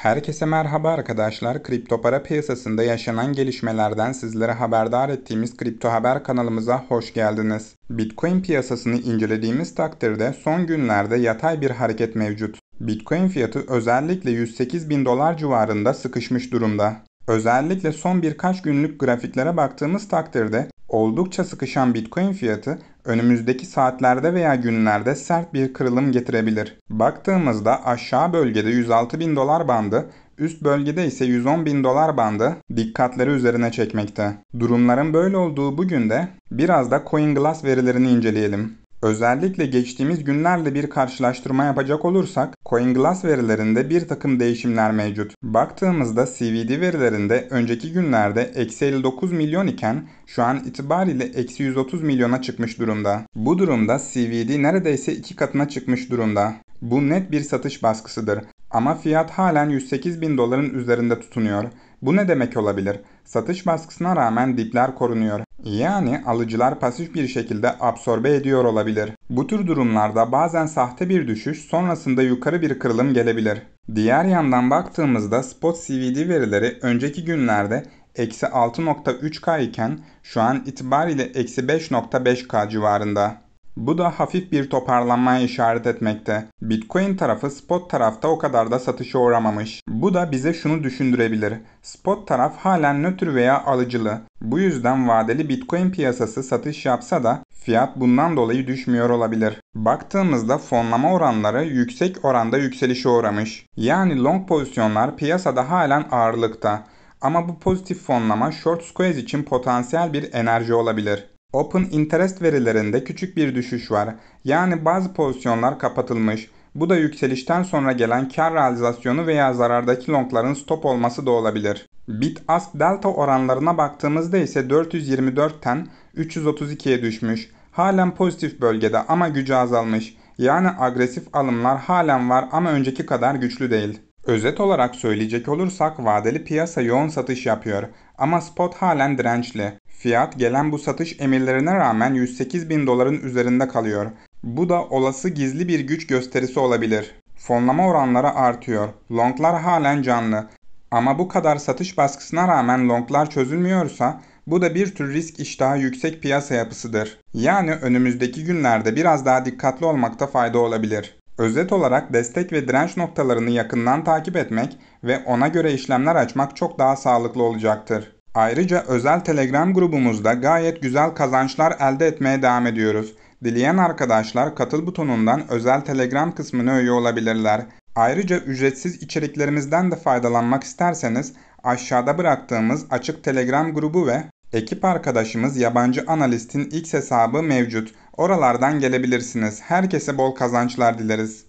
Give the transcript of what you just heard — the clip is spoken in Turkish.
Herkese merhaba arkadaşlar. Kripto para piyasasında yaşanan gelişmelerden sizlere haberdar ettiğimiz Kripto Haber kanalımıza hoş geldiniz. Bitcoin piyasasını incelediğimiz takdirde son günlerde yatay bir hareket mevcut. Bitcoin fiyatı özellikle 108 bin dolar civarında sıkışmış durumda. Özellikle son birkaç günlük grafiklere baktığımız takdirde oldukça sıkışan Bitcoin fiyatı önümüzdeki saatlerde veya günlerde sert bir kırılım getirebilir. Baktığımızda aşağı bölgede 106 bin dolar bandı, üst bölgede ise 110 bin dolar bandı dikkatleri üzerine çekmekte. Durumların böyle olduğu bugün de biraz da CoinGlass verilerini inceleyelim. Özellikle geçtiğimiz günlerle bir karşılaştırma yapacak olursak CoinGlass verilerinde bir takım değişimler mevcut. Baktığımızda CVD verilerinde önceki günlerde eksi 59 milyon iken şu an itibariyle eksi 130 milyona çıkmış durumda. Bu durumda CVD neredeyse 2 katına çıkmış durumda. Bu net bir satış baskısıdır. Ama fiyat halen 108 bin doların üzerinde tutunuyor. Bu ne demek olabilir? Satış baskısına rağmen dipler korunuyor. Yani alıcılar pasif bir şekilde absorbe ediyor olabilir. Bu tür durumlarda bazen sahte bir düşüş sonrasında yukarı bir kırılım gelebilir. Diğer yandan baktığımızda spot CVD verileri önceki günlerde eksi 6.3K iken şu an itibariyle eksi 5.5K civarında. Bu da hafif bir toparlanmaya işaret etmekte. Bitcoin tarafı spot tarafta o kadar da satışa uğramamış. Bu da bize şunu düşündürebilir. Spot taraf halen nötr veya alıcılı. Bu yüzden vadeli Bitcoin piyasası satış yapsa da fiyat bundan dolayı düşmüyor olabilir. Baktığımızda fonlama oranları yüksek oranda yükselişe uğramış. Yani long pozisyonlar piyasada halen ağırlıkta. Ama bu pozitif fonlama short squeeze için potansiyel bir enerji olabilir. Open interest verilerinde küçük bir düşüş var. Yani bazı pozisyonlar kapatılmış. Bu da yükselişten sonra gelen kar realizasyonu veya zarardaki longların stop olması da olabilir. Bid-ask delta oranlarına baktığımızda ise 424'ten 332'ye düşmüş. Halen pozitif bölgede ama gücü azalmış. Yani agresif alımlar halen var ama önceki kadar güçlü değil. Özet olarak söyleyecek olursak vadeli piyasa yoğun satış yapıyor ama spot halen dirençli. Fiyat gelen bu satış emirlerine rağmen 108 bin doların üzerinde kalıyor. Bu da olası gizli bir güç gösterisi olabilir. Fonlama oranları artıyor. Longlar halen canlı. Ama bu kadar satış baskısına rağmen longlar çözülmüyorsa bu da bir tür risk iştahı yüksek piyasa yapısıdır. Yani önümüzdeki günlerde biraz daha dikkatli olmakta fayda olabilir. Özet olarak destek ve direnç noktalarını yakından takip etmek ve ona göre işlemler açmak çok daha sağlıklı olacaktır. Ayrıca özel Telegram grubumuzda gayet güzel kazançlar elde etmeye devam ediyoruz. Dileyen arkadaşlar katıl butonundan özel Telegram kısmına üye olabilirler. Ayrıca ücretsiz içeriklerimizden de faydalanmak isterseniz aşağıda bıraktığımız açık Telegram grubu ve ekip arkadaşımız Yabancı Analist'in X hesabı mevcut. Oralardan gelebilirsiniz. Herkese bol kazançlar dileriz.